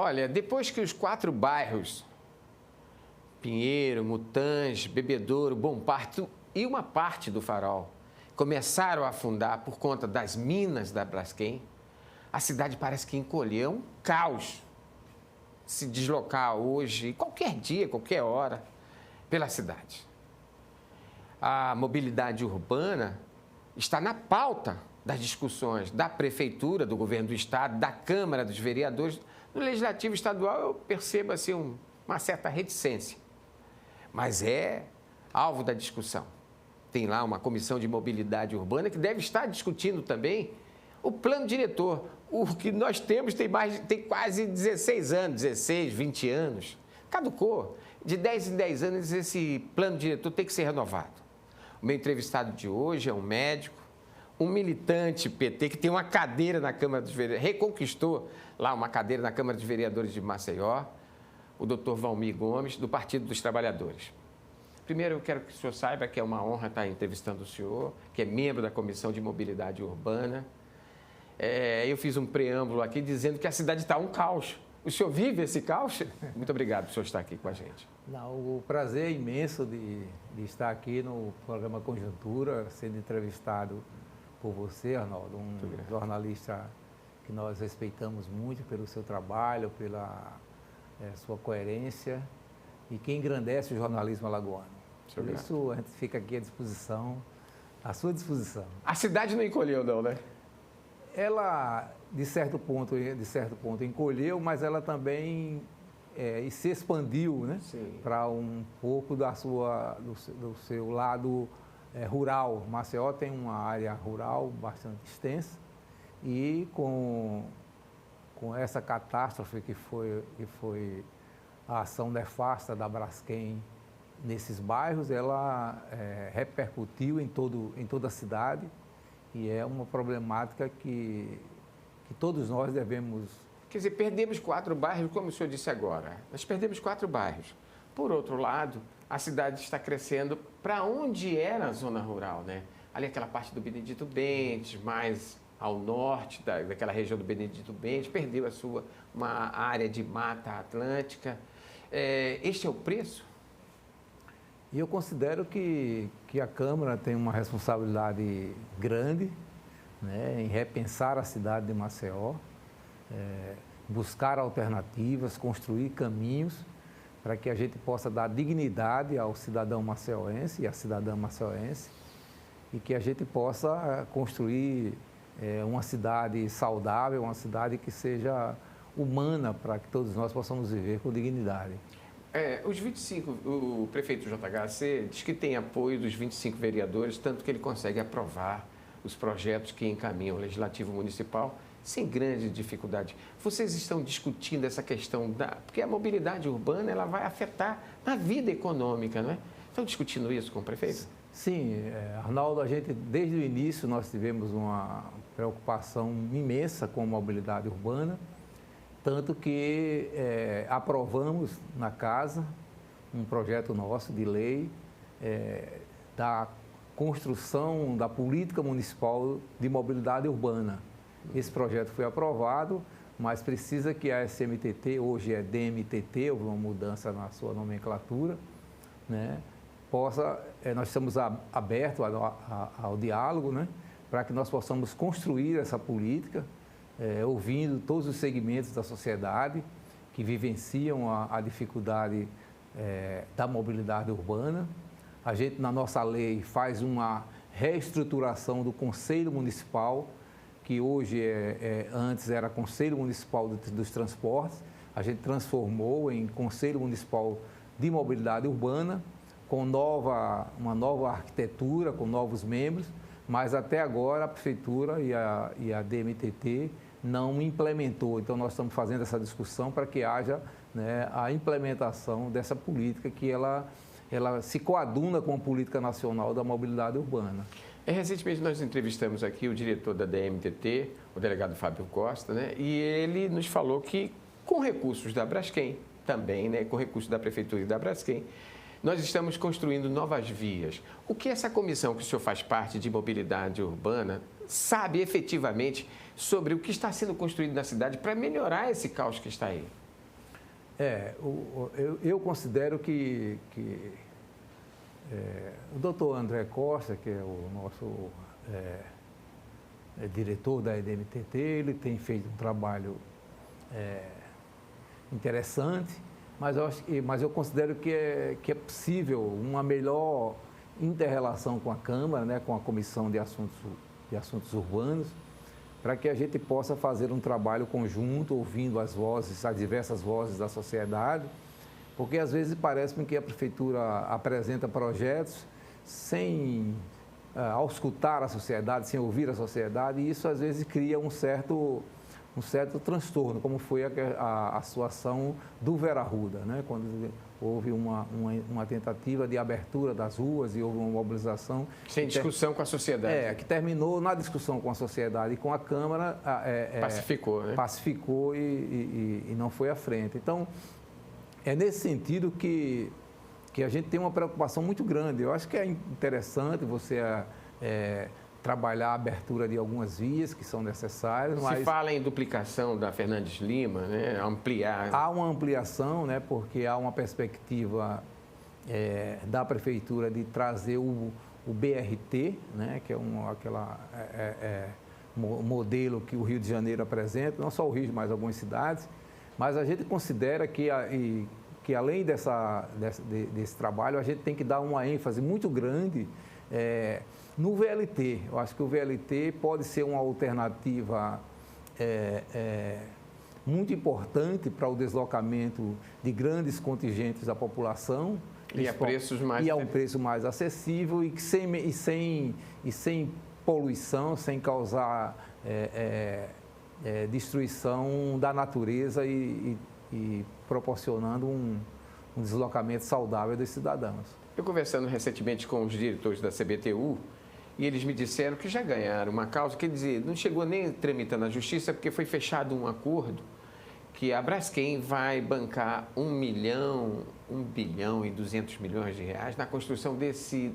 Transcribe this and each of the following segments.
Olha, depois que os 4 bairros, Pinheiro, Mutange, Bebedouro, Bom Parto e uma parte do Farol, começaram a afundar por conta das minas da Braskem, a cidade parece que encolheu, um caos. Se deslocar hoje, qualquer dia, qualquer hora, pela cidade. A mobilidade urbana está na pauta das discussões da Prefeitura, do Governo do Estado, da Câmara dos Vereadores. No Legislativo Estadual eu percebo assim, uma certa reticência, mas é alvo da discussão. Tem lá uma comissão de mobilidade urbana que deve estar discutindo também o plano diretor. O que nós temos tem quase 16 anos, 16, 20 anos. Caducou. De 10 em 10 anos esse plano diretor tem que ser renovado. O meu entrevistado de hoje é um médico, um militante PT que tem uma cadeira na Câmara dos Vereadores, reconquistou lá uma cadeira na Câmara dos Vereadores de Maceió, o doutor Valmir Gomes, do Partido dos Trabalhadores. Primeiro, eu quero que o senhor saiba que é uma honra estar entrevistando o senhor, que é membro da Comissão de Mobilidade Urbana. Eu fiz um preâmbulo aqui dizendo que a cidade está um caos. O senhor vive esse caos? Muito obrigado por o senhor estar aqui com a gente. Não, o prazer é imenso de estar aqui no programa Conjuntura, sendo entrevistado por você, Arnaldo, um jornalista que nós respeitamos muito pelo seu trabalho, pela sua coerência e que engrandece o jornalismo alagoano. Por isso, a gente fica aqui à sua disposição. A cidade não encolheu, não, né? Ela, de certo ponto, encolheu, mas ela também se expandiu, né? Para um pouco do seu lado rural. Maceió tem uma área rural bastante extensa e com essa catástrofe que foi a ação nefasta da Braskem nesses bairros, ela repercutiu em toda a cidade. E é uma problemática que todos nós devemos... Quer dizer, perdemos 4 bairros, como o senhor disse agora. Nós perdemos 4 bairros. Por outro lado, a cidade está crescendo para onde era a zona rural, né? Ali aquela parte do Benedito Bentes, mais ao norte daquela região do Benedito Bentes, perdeu uma área de mata atlântica. Este é o preço? E eu considero que a Câmara tem uma responsabilidade grande, né, em repensar a cidade de Maceió, buscar alternativas, construir caminhos para que a gente possa dar dignidade ao cidadão maceioense e à cidadã maceioense e que a gente possa construir uma cidade saudável, uma cidade que seja humana para que todos nós possamos viver com dignidade. Os 25, o prefeito JHC diz que tem apoio dos 25 vereadores, tanto que ele consegue aprovar os projetos que encaminham o Legislativo Municipal sem grande dificuldade. Vocês estão discutindo essa questão porque a mobilidade urbana ela vai afetar na vida econômica, não é? Estão discutindo isso com o prefeito? Sim, Arnaldo, a gente desde o início nós tivemos uma preocupação imensa com a mobilidade urbana. Tanto que aprovamos na casa um projeto nosso de lei da construção da política municipal de mobilidade urbana. Esse projeto foi aprovado, mas precisa que a SMTT, hoje é DMTT, houve uma mudança na sua nomenclatura, né, nós estamos abertos ao diálogo, né, para que nós possamos construir essa política, ouvindo todos os segmentos da sociedade que vivenciam a dificuldade da mobilidade urbana. A gente, na nossa lei, faz uma reestruturação do Conselho Municipal, que hoje antes era Conselho Municipal dos Transportes, a gente transformou em Conselho Municipal de Mobilidade Urbana, com uma nova arquitetura, com novos membros, mas até agora a Prefeitura e a DMTT não implementou. Então, nós estamos fazendo essa discussão para que haja, né, a implementação dessa política que ela se coaduna com a política nacional da mobilidade urbana. Recentemente nós entrevistamos aqui o diretor da DMTT, o delegado Fábio Costa, né, e ele nos falou que com recursos da Braskem também, né, com recursos da Prefeitura e da Braskem, nós estamos construindo novas vias. O que essa comissão que o senhor faz parte de mobilidade urbana sabe efetivamente sobre o que está sendo construído na cidade para melhorar esse caos que está aí? Eu considero que o doutor André Costa, que é o nosso diretor da EDMTT, ele tem feito um trabalho interessante, mas eu considero que é possível uma melhor inter-relação com a Câmara, né, com a Comissão de Assuntos Urbanos, para que a gente possa fazer um trabalho conjunto, ouvindo as diversas vozes da sociedade, porque às vezes parece-me que a Prefeitura apresenta projetos sem auscultar a sociedade, sem ouvir a sociedade, e isso às vezes cria um certo transtorno, como foi a situação do Vera Arruda, né? Quando houve uma tentativa de abertura das ruas e houve uma mobilização. Sem discussão com a sociedade. Que terminou na discussão com a sociedade e com a Câmara. Pacificou, né? Pacificou e não foi à frente. Então, é nesse sentido que a gente tem uma preocupação muito grande. Eu acho que é interessante você trabalhar a abertura de algumas vias que são necessárias. Se fala em duplicação da Fernandes Lima, né? Ampliar. Há uma ampliação, né? Porque há uma perspectiva da Prefeitura de trazer o BRT, né? Que é modelo que o Rio de Janeiro apresenta, não só o Rio, mas algumas cidades. Mas a gente considera que além desse trabalho, a gente tem que dar uma ênfase muito grande no VLT. Eu acho que o VLT pode ser uma alternativa muito importante para o deslocamento de grandes contingentes da população. E a preços mais... E a um preço mais acessível e sem poluição, sem causar destruição da natureza e proporcionando um deslocamento saudável dos cidadãos. Eu conversando recentemente com os diretores da CBTU, e eles me disseram que já ganharam uma causa, quer dizer, não chegou nem tramitando na justiça, porque foi fechado um acordo que a Braskem vai bancar 1 bilhão e 200 milhões de reais na construção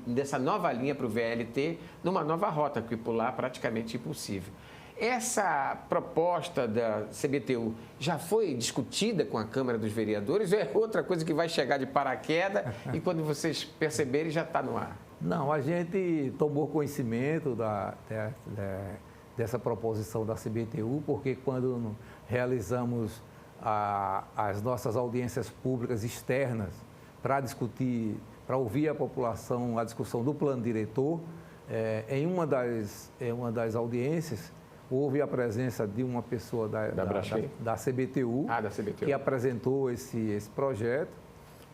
dessa nova linha para o VLT, numa nova rota, que por lá é praticamente impossível. Essa proposta da CBTU já foi discutida com a Câmara dos Vereadores ou é outra coisa que vai chegar de paraquedas e quando vocês perceberem já está no ar? Não, a gente tomou conhecimento dessa proposição da CBTU, porque quando realizamos as nossas audiências públicas externas para discutir, para ouvir a população, a discussão do plano diretor, em uma das audiências, houve a presença de uma pessoa da CBTU, que apresentou esse projeto,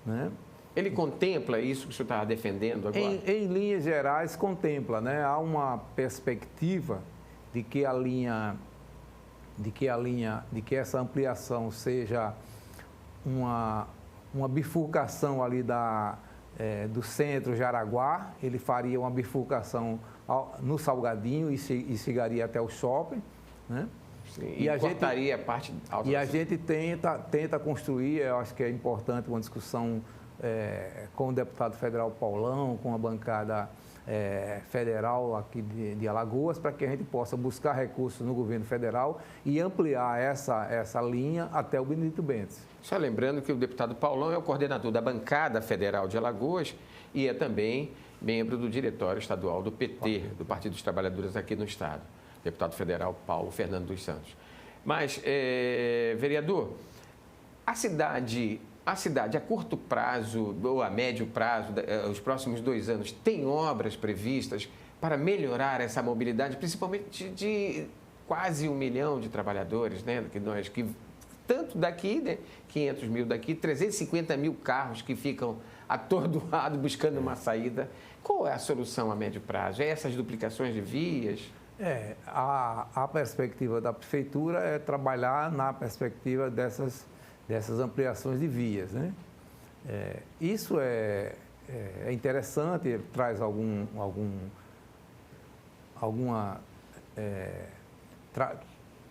né? Ele contempla isso que o senhor estava defendendo agora? Em linhas gerais, contempla, né? Há uma perspectiva de que essa ampliação seja uma bifurcação ali do centro Jaraguá. Ele faria uma bifurcação no Salgadinho e chegaria até o shopping, né? Sim, e cortaria a parte alta. E a gente tenta construir, eu acho que é importante uma discussão com o deputado federal Paulão, com a bancada federal aqui de Alagoas, para que a gente possa buscar recursos no governo federal e ampliar essa linha até o Benedito Bentes. Só lembrando que o deputado Paulão é o coordenador da bancada federal de Alagoas e é também membro do diretório estadual do PT, do Partido dos Trabalhadores aqui no estado. Deputado federal Paulo Fernando dos Santos. Mas, vereador, a cidade a curto prazo ou a médio prazo, os próximos 2 anos, tem obras previstas para melhorar essa mobilidade, principalmente de quase 1 milhão de trabalhadores, né? Que tanto daqui, né? 500 mil daqui, 350 mil carros que ficam atordoados buscando uma saída. Qual é a solução a médio prazo? É essas duplicações de vias? A perspectiva da Prefeitura é trabalhar na perspectiva dessas ampliações de vias, né? Isso é interessante, traz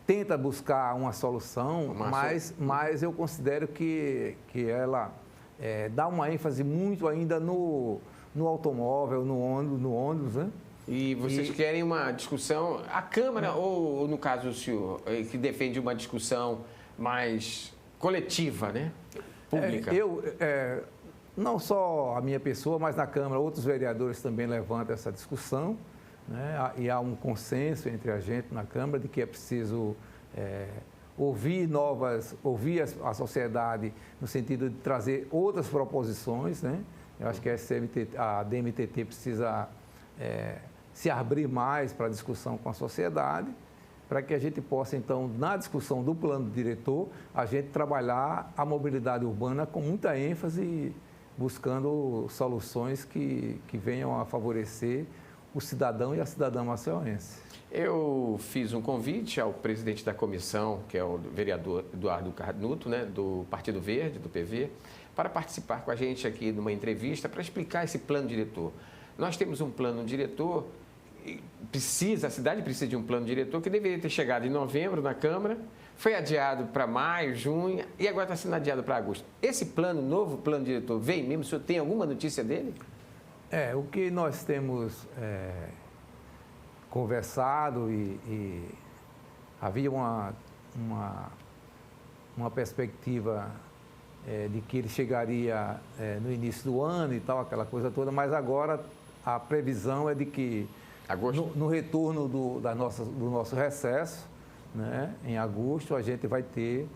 tenta buscar uma solução, mas eu considero que ela dá uma ênfase muito ainda no automóvel, no ônibus, né? E vocês querem uma discussão, a Câmara ou, no caso, o senhor, que defende uma discussão mais coletiva, né? pública? Não só a minha pessoa, mas na Câmara outros vereadores também levantam essa discussão, né? E há um consenso entre a gente na Câmara de que é preciso ouvir a sociedade no sentido de trazer outras proposições, né? Eu acho que a DMTT precisa se abrir mais para a discussão com a sociedade, para que a gente possa, então, na discussão do plano diretor, a gente trabalhar a mobilidade urbana com muita ênfase, buscando soluções que venham a favorecer o cidadão e a cidadã maceiense. Eu fiz um convite ao presidente da comissão, que é o vereador Eduardo Carnuto, né, do Partido Verde, do PV, para participar com a gente aqui numa entrevista para explicar esse plano diretor. Nós temos um plano diretor, a cidade precisa de um plano diretor que deveria ter chegado em novembro na Câmara, foi adiado para maio, junho e agora está sendo adiado para agosto. Esse novo plano diretor, vem mesmo? O senhor tem alguma notícia dele? O que nós temos conversado e havia uma perspectiva de que ele chegaria no início do ano e tal, aquela coisa toda, mas agora a previsão é de que no retorno do nosso recesso, né, em agosto, a gente vai ter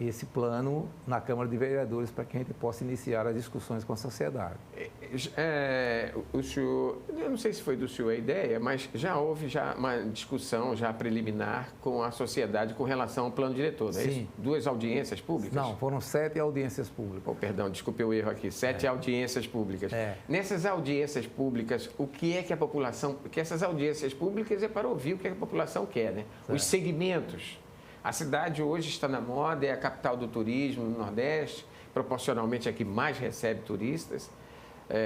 esse plano na Câmara de Vereadores para que a gente possa iniciar as discussões com a sociedade. O senhor, eu não sei se foi do senhor a ideia, mas já houve uma discussão preliminar com a sociedade com relação ao plano diretor, não é isso? 2 audiências públicas? Não, foram 7 audiências públicas. Perdão, desculpe o erro aqui, 7 audiências públicas. Nessas audiências públicas, o que é que a população... Porque essas audiências públicas é para ouvir o que a população quer, né? Certo. Os segmentos. A cidade hoje está na moda, é a capital do turismo no Nordeste, proporcionalmente é a que mais recebe turistas.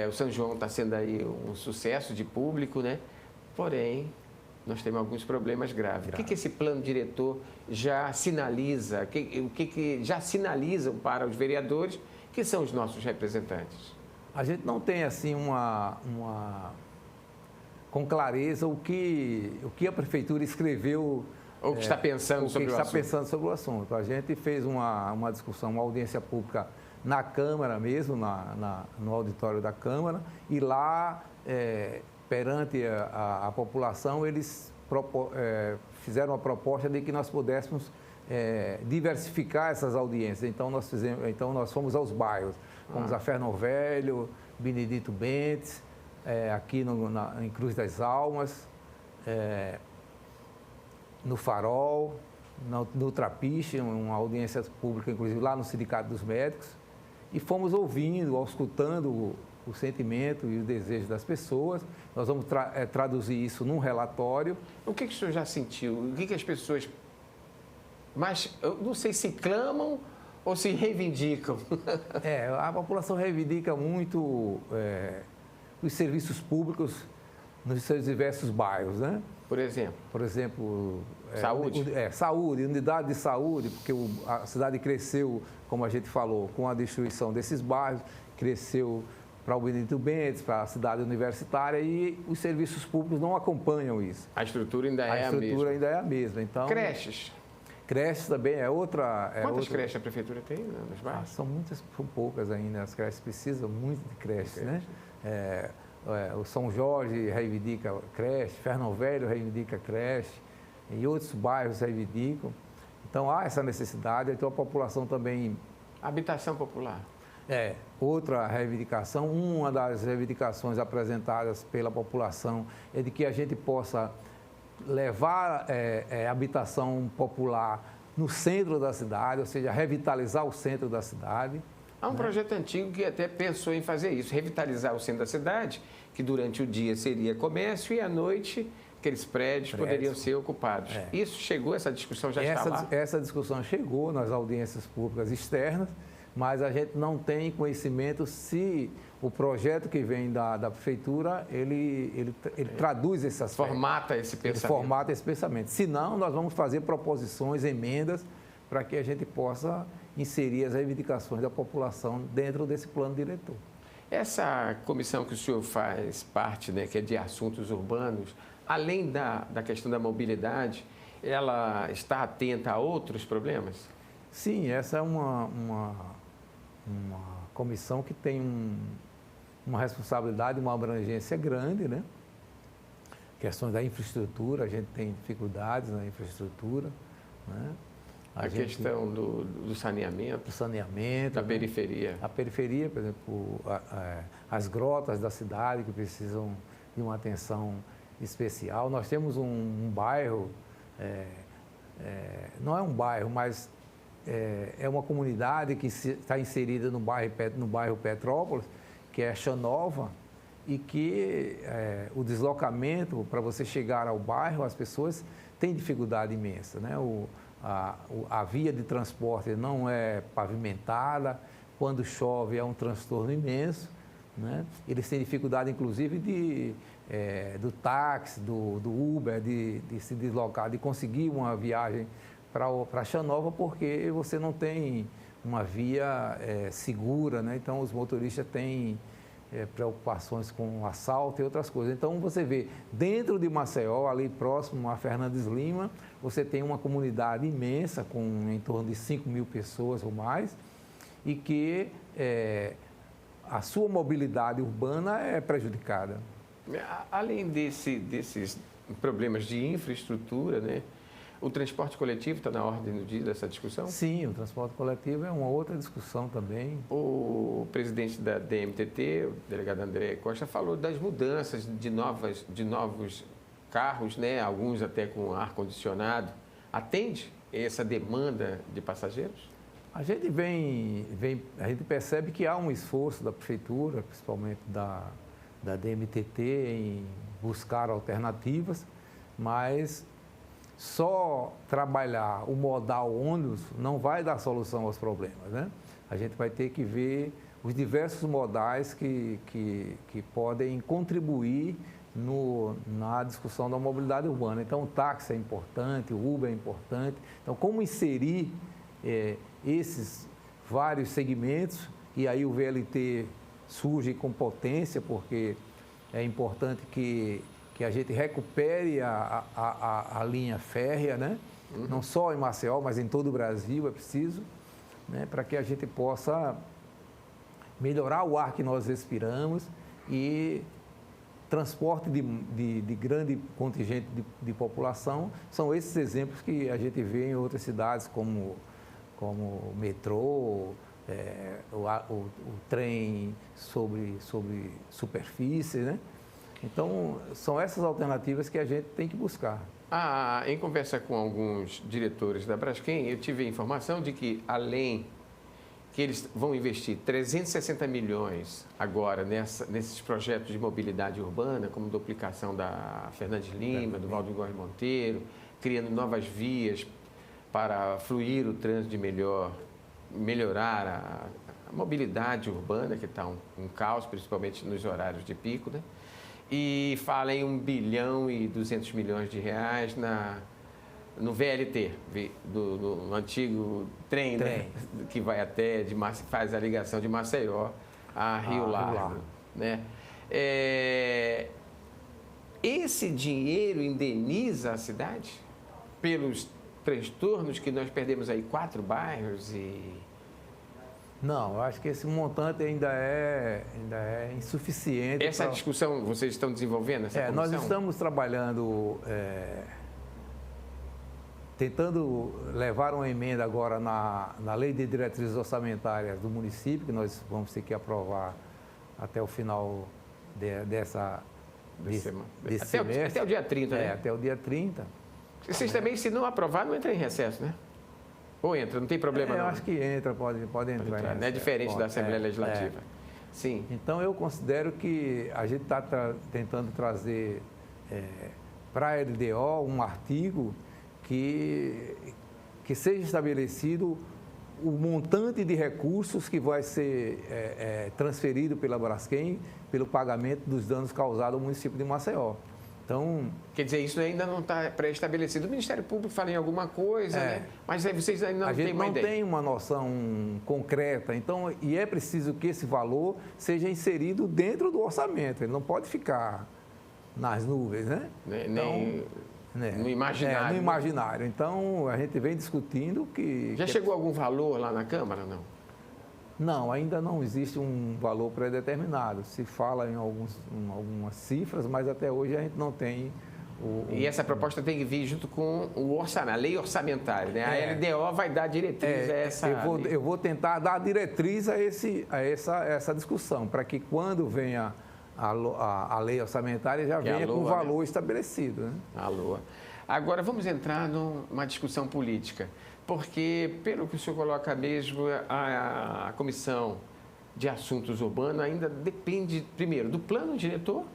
O São João está sendo aí um sucesso de público, né? Porém, nós temos alguns problemas graves. O que esse plano diretor já sinaliza? O que já sinalizam para os vereadores, que são os nossos representantes? A gente não tem, assim, com clareza o que a Prefeitura escreveu... Ou o que está pensando sobre o assunto. A gente fez uma discussão, uma audiência pública na Câmara mesmo, no auditório da Câmara, e lá, perante a população, eles fizeram a proposta de que nós pudéssemos diversificar essas audiências. Então, nós fomos aos bairros, fomos a Ferno Velho, Benedito Bentes, aqui em Cruz das Almas, no Farol, no Trapiche, uma audiência pública, inclusive lá no Sindicato dos Médicos, e fomos ouvindo, escutando o sentimento e o desejo das pessoas. Nós vamos traduzir isso num relatório. O que o senhor já sentiu? O que as pessoas... Mas eu não sei se clamam ou se reivindicam. A população reivindica muito os serviços públicos nos seus diversos bairros, né? Por exemplo, saúde? Saúde, unidade de saúde, porque a cidade cresceu, como a gente falou, com a destruição desses bairros, cresceu para o Benedito Bentes, para a cidade universitária, e os serviços públicos não acompanham isso. A estrutura ainda é a mesma. A estrutura ainda é a mesma. Então, creches? Creches também é outra... Quantas creches a Prefeitura tem nos bairros? São poucas ainda. As creches precisam muito de creches, né? O São Jorge reivindica creche, Ferno Velho reivindica creche, e outros bairros reivindicam. Então, há essa necessidade, então a população também... Habitação popular. Outra reivindicação, uma das reivindicações apresentadas pela população é de que a gente possa levar habitação popular no centro da cidade, ou seja, revitalizar o centro da cidade. Há um projeto antigo que até pensou em fazer isso, revitalizar o centro da cidade, que durante o dia seria comércio e à noite aqueles prédios poderiam ser ocupados. Isso chegou, essa discussão já está lá? Essa discussão chegou nas audiências públicas externas, mas a gente não tem conhecimento se o projeto que vem da Prefeitura, ele traduz esse aspecto. Formata esse pensamento. Formata esse pensamento. Se não, nós vamos fazer proposições, emendas, para que a gente possa inserir as reivindicações da população dentro desse plano diretor. Essa comissão que o senhor faz parte, né, que é de assuntos urbanos, além da questão da mobilidade, ela está atenta a outros problemas? Sim, essa é uma comissão que tem uma responsabilidade, uma abrangência grande, né? Questões da infraestrutura, a gente tem dificuldades na infraestrutura, né? A questão do saneamento. Do saneamento. Da periferia. A periferia, por exemplo, as grotas da cidade que precisam de uma atenção especial. Nós temos um bairro, não é um bairro, mas é uma comunidade que está inserida no bairro Petrópolis, que é Xanova, e que o deslocamento para você chegar ao bairro, as pessoas têm dificuldade imensa, né? A via de transporte não é pavimentada, quando chove é um transtorno imenso, né? Eles têm dificuldade, inclusive, do táxi, do Uber, de se deslocar, de conseguir uma viagem para Xanova, porque você não tem uma via segura, né? Então, os motoristas têm preocupações com assalto e outras coisas. Então, você vê, dentro de Maceió, ali próximo a Fernandes Lima, você tem uma comunidade imensa, com em torno de 5.000 pessoas ou mais, e que a sua mobilidade urbana é prejudicada. Além desses problemas de infraestrutura, né? O transporte coletivo está na ordem do dia dessa discussão? Sim, o transporte coletivo é uma outra discussão também. O presidente da DMTT, o delegado André Costa, falou das mudanças de novos carros, né? Alguns até com ar-condicionado. Atende essa demanda de passageiros? A gente a gente percebe que há um esforço da prefeitura, principalmente da DMTT, em buscar alternativas, mas só trabalhar o modal ônibus não vai dar solução aos problemas, né? A gente vai ter que ver os diversos modais que podem contribuir na discussão da mobilidade urbana. Então, o táxi é importante, o Uber é importante. Então, como inserir esses vários segmentos, e aí o VLT surge com potência, porque é importante que a gente recupere a linha férrea, né? Uhum. Não só em Maceió, mas em todo o Brasil é preciso, né? Para que a gente possa melhorar o ar que nós respiramos e transporte de grande contingente de população. São esses exemplos que a gente vê em outras cidades, como o metrô, o trem sobre superfície, né? Então, são essas alternativas que a gente tem que buscar. Em conversa com alguns diretores da Braskem, eu tive a informação de que, além que eles vão investir 360 milhões agora nesses projetos de mobilidade urbana, como duplicação da Fernandes Lima, do Valdemar Monteiro, criando novas vias para fluir o trânsito melhorar a mobilidade urbana, que está um caos, principalmente nos horários de pico, né? E fala em 1 bilhão e 200 milhões de reais no VLT, no antigo trem, né? Que vai até, faz a ligação de Maceió a Rio Largo. Né? Esse dinheiro indeniza a cidade pelos transtornos que nós perdemos aí 4 bairros e... Não, eu acho que esse montante ainda é insuficiente. Essa discussão vocês estão desenvolvendo? Nós estamos trabalhando, tentando levar uma emenda agora na Lei de Diretrizes Orçamentárias do município, que nós vamos ter que aprovar até o final desse semestre. Até o dia 30, né? Até o dia 30. Vocês também, se não aprovar, não entra em recesso, né? Ou entra, não tem problema não? Eu acho que entra, pode entrar. Não é diferente da Assembleia Legislativa. Sim. Então, eu considero que a gente está tentando trazer para a LDO um artigo que seja estabelecido o montante de recursos que vai ser transferido pela Braskem pelo pagamento dos danos causados ao município de Maceió. Então, quer dizer, isso ainda não está pré-estabelecido. O Ministério Público fala em alguma coisa, né? Mas vocês ainda não têm uma ideia. A gente não tem uma noção concreta. Então, e é preciso que esse valor seja inserido dentro do orçamento. Ele não pode ficar nas nuvens, né? né? No imaginário. No imaginário. Então, a gente vem discutindo que... Já chegou algum valor lá na Câmara, não? Não, ainda não existe um valor pré-determinado. Se fala em algumas cifras, mas até hoje a gente não tem... E essa proposta tem que vir junto com o orçamento, a lei orçamentária, né? A LDO vai dar diretriz a essa... Eu vou tentar dar diretriz a essa discussão, para que quando venha a lei orçamentária já venha com o valor estabelecido. Né? A LOA. Agora, vamos entrar numa discussão política, porque, pelo que o senhor coloca mesmo, a Comissão de Assuntos Urbanos ainda depende, primeiro, do plano diretor,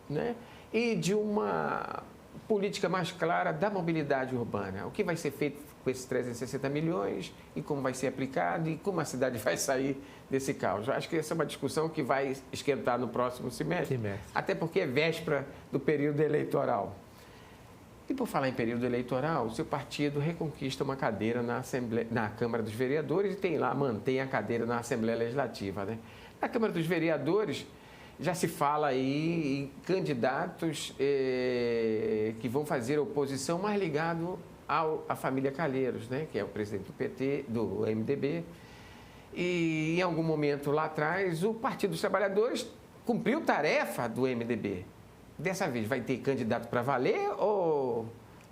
né? E de uma política mais clara da mobilidade urbana. O que vai ser feito com esses 360 milhões e como vai ser aplicado e como a cidade vai sair desse caos. Eu acho que essa é uma discussão que vai esquentar no próximo semestre. Até porque é véspera do período eleitoral. E por falar em período eleitoral, o seu partido reconquista uma cadeira na Câmara dos Vereadores e mantém a cadeira na Assembleia Legislativa, né? Na Câmara dos Vereadores já se fala aí em candidatos que vão fazer oposição mais ligado à família Calheiros, né? Que é o presidente do PT, do MDB. E em algum momento lá atrás, o Partido dos Trabalhadores cumpriu tarefa do MDB. Dessa vez vai ter candidato para valer ou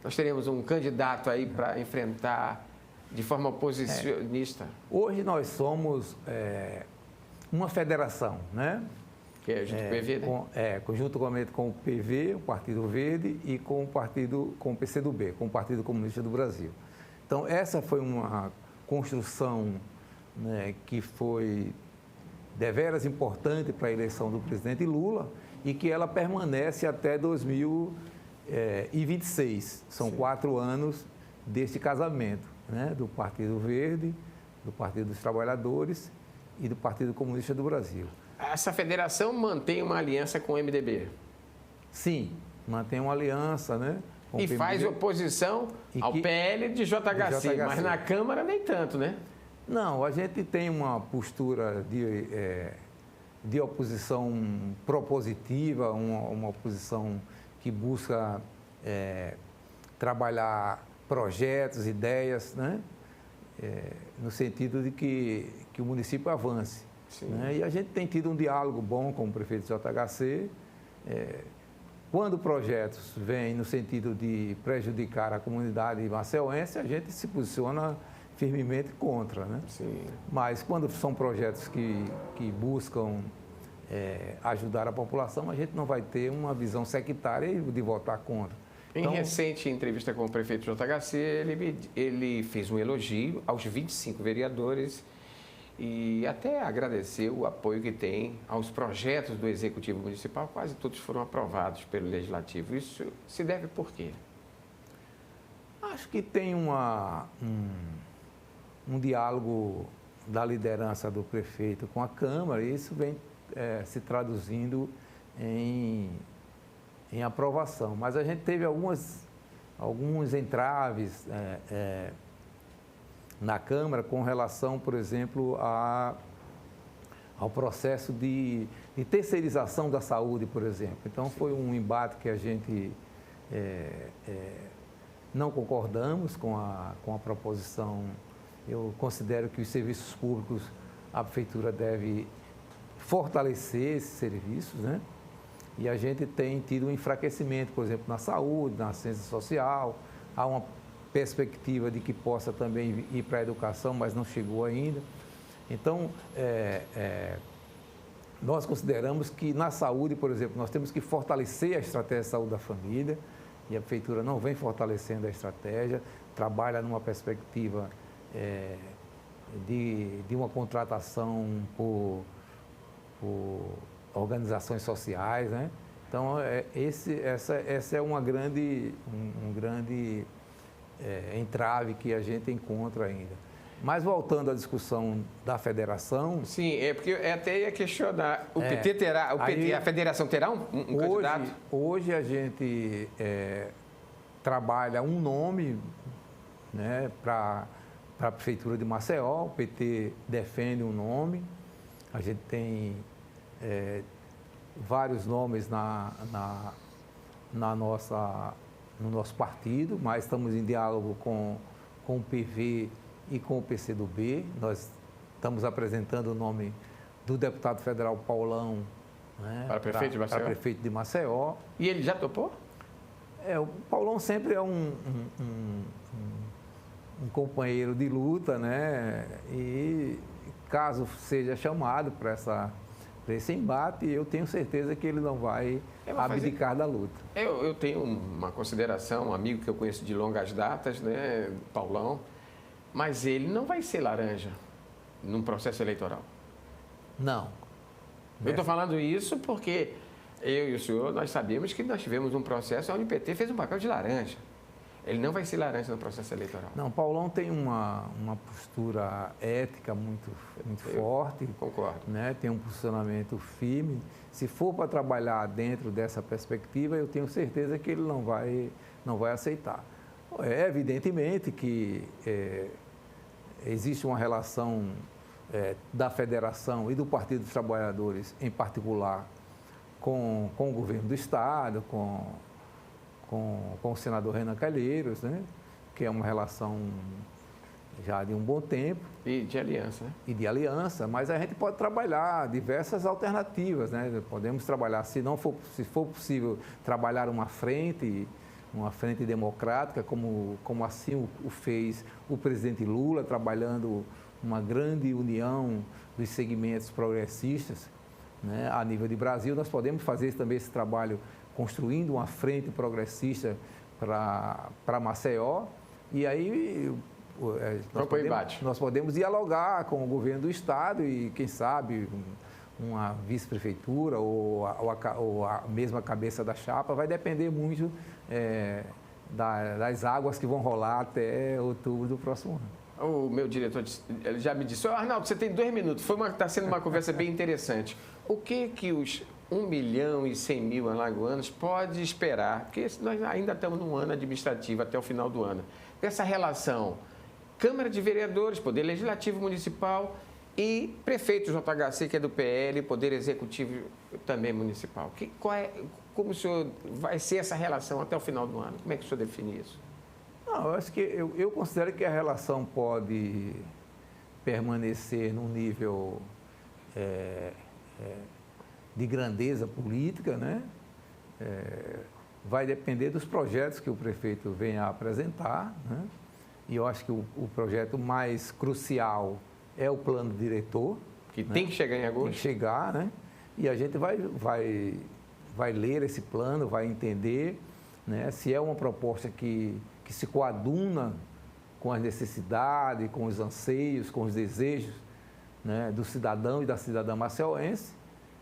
nós teremos um candidato aí para enfrentar de forma oposicionista? Hoje nós somos uma federação, né? Que é junto com o PV, né? Conjuntamente com o PV, o Partido Verde, e com o PCdoB, com o Partido Comunista do Brasil. Então, essa foi uma construção, né, que foi deveras importante para a eleição do presidente Lula e que ela permanece até 2026. São 4 anos deste casamento, né, do Partido Verde, do Partido dos Trabalhadores e do Partido Comunista do Brasil. Essa federação mantém uma aliança com o MDB? Sim, mantém uma aliança, né? E faz oposição ao PL de JHC, mas na Câmara nem tanto, né? Não, a gente tem uma postura de oposição propositiva, uma oposição que busca trabalhar projetos, ideias, né? No sentido de que o município avance. Né? E a gente tem tido um diálogo bom com o prefeito JHC. Quando projetos vêm no sentido de prejudicar a comunidade maceuense, a gente se posiciona firmemente contra. Né? Mas quando são projetos que buscam ajudar a população, a gente não vai ter uma visão sectária de votar contra. Em recente entrevista com o prefeito JHC, ele fez um elogio aos 25 vereadores e até agradeceu o apoio que tem aos projetos do Executivo Municipal. Quase todos foram aprovados pelo Legislativo. Isso se deve por quê? Acho que tem um diálogo da liderança do prefeito com a Câmara e isso vem se traduzindo em aprovação. Mas a gente teve alguns entraves na Câmara com relação, por exemplo, ao processo de terceirização da saúde, por exemplo. Então, foi um embate que a gente não concordamos com a proposição. Eu considero que os serviços públicos, a Prefeitura deve fortalecer esses serviços, né? E a gente tem tido um enfraquecimento, por exemplo, na saúde, na assistência social. Há uma perspectiva de que possa também ir para a educação, mas não chegou ainda. Então, nós consideramos que na saúde, por exemplo, nós temos que fortalecer a estratégia de saúde da família, e a Prefeitura não vem fortalecendo a estratégia, trabalha numa perspectiva de uma contratação por organizações sociais, né? Então, essa é um grande entrave que a gente encontra ainda. Mas voltando à discussão da federação... Sim, porque eu até ia questionar, o PT terá, a federação terá um candidato? Hoje a gente trabalha um nome, né, para a Prefeitura de Maceió, o PT defende um nome, a gente tem vários nomes na no nosso partido, mas estamos em diálogo com o PV e com o PCdoB. Nós estamos apresentando o nome do deputado federal Paulão, né, para prefeito de Maceió. Para prefeito de Maceió. E ele já topou? O Paulão sempre é um companheiro de luta, né? E caso seja chamado para esse embate, eu tenho certeza que ele não vai abdicar da luta. Eu tenho uma consideração, um amigo que eu conheço de longas datas, né, Paulão, mas ele não vai ser laranja num processo eleitoral. Não. Eu estou falando isso porque eu e o senhor, nós sabemos que nós tivemos um processo onde o PT fez um papel de laranja. Ele não vai ser laranja no processo eleitoral. Não, Paulão tem uma postura ética muito forte. Concordo. Né? Tem um posicionamento firme. Se for para trabalhar dentro dessa perspectiva, eu tenho certeza que ele não vai aceitar. É evidentemente que existe uma relação da federação e do Partido dos Trabalhadores, em particular, com o governo do Estado, com o senador Renan Calheiros, né? Que é uma relação já de um bom tempo. E de aliança, né? E de aliança, mas a gente pode trabalhar diversas alternativas, né? Podemos trabalhar, se for possível, trabalhar uma frente democrática, como assim o fez o presidente Lula, trabalhando uma grande união dos segmentos progressistas, né? A nível de Brasil. Nós podemos fazer também esse trabalho construindo uma frente progressista para Maceió, e aí nós podemos dialogar com o governo do Estado e, quem sabe, uma vice-prefeitura ou a mesma cabeça da chapa. Vai depender muito das águas que vão rolar até outubro do próximo ano. O meu diretor ele já me disse: Arnaldo, você tem 2 minutos. Está sendo uma conversa bem interessante. O que os 1.100.000 alagoanos pode esperar? Porque nós ainda estamos num ano administrativo até o final do ano. Essa relação Câmara de Vereadores, Poder Legislativo Municipal e prefeito JHC, que é do PL, Poder Executivo também municipal. Como o senhor vai ser essa relação até o final do ano? Como é que o senhor define isso? Não, eu acho que eu considero que a relação pode permanecer num nível de grandeza política, né? Vai depender dos projetos que o prefeito venha a apresentar, né? E eu acho que o projeto mais crucial é o plano diretor. Que tem que chegar em agosto. Tem que chegar, né? E a gente vai ler esse plano, vai entender, né, se é uma proposta que se coaduna com as necessidades, com os anseios, com os desejos, né, do cidadão e da cidadã maceiense,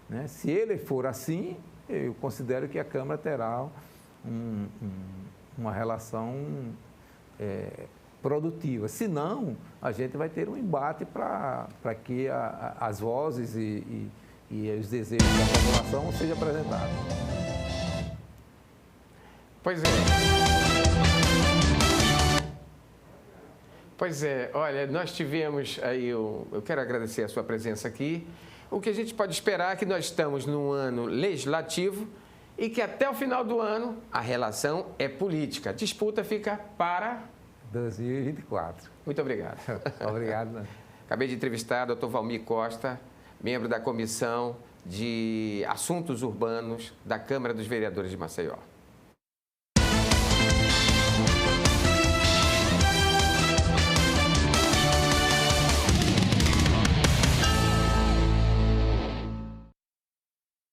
né? Se ele for assim, eu considero que a Câmara terá uma relação produtiva. Se não, a gente vai ter um embate para que as vozes e os desejos da população sejam apresentados. Pois é, olha, nós tivemos aí, eu quero agradecer a sua presença aqui. O que a gente pode esperar é que nós estamos num ano legislativo e que até o final do ano a relação é política. A disputa fica para 2024. Muito obrigado. Obrigado. Acabei de entrevistar o Dr. Valmir Costa, membro da Comissão de Assuntos Urbanos da Câmara dos Vereadores de Maceió.